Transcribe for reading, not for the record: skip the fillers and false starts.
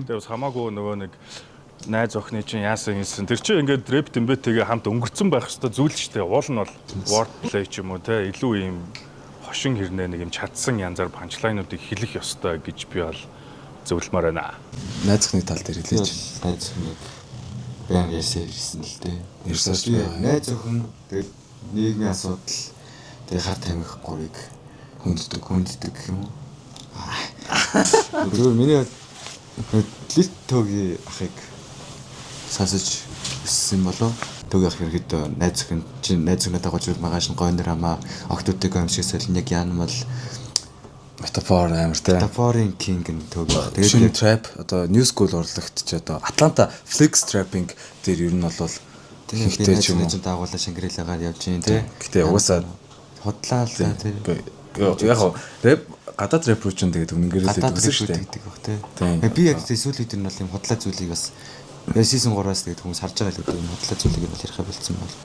Тэгээ бас хамаагүй нөгөө нэг найз охины чинь яасан юмсэн. Тэр чинь ингээд рэп дэмбэтэйгээ хамт өнгөрцөн байх хэвээр зүйл ч дээ. Уул нь бол wordplay ч юм уу те илүү ийм хошин хэрнээ нэг юм чадсан янзаар панчлайнуудыг хэлэх ёстой гэж би бол зөвлөмөр байна. Найз охины тал дээр хэлээч. Найз охиныг баян ярьсан л дээ. Найз охин тэгээд нийгмийн асуудал тэгээд хар тамхи гурыг хүнддэг гэх юм уу? Зөвхөн миний лит төгий ахыг сонсож өссөн болов. Төгий ах ихэд найз охин чинь найз охиноо дагуулж магаш нь гойнор хамаа октодыг өмшөөсөл яг яанамал Метафор амар те. Метафорын кинг нь төгий. Тэгээд trap одоо new school урлагт ч одоо Atlanta flex trapping дээр ер нь бол тэгээд ч юм уу дагуулаа Шангрилагаар явж гин те. Гэтэ угаасаа хотлаа л те. Яг рэп гадаад рэп руу ч тэгээд үнэнгээр л гэдэг шүү дээ. Тэг. Би яг сүүлийн үед нь бол юм хотлаа зүйлийг бас season 3-аас тэгээд хүмүүс харж байгаа л гэдэг юм хотлаа зүйлийг бол ярих байлцсан байна.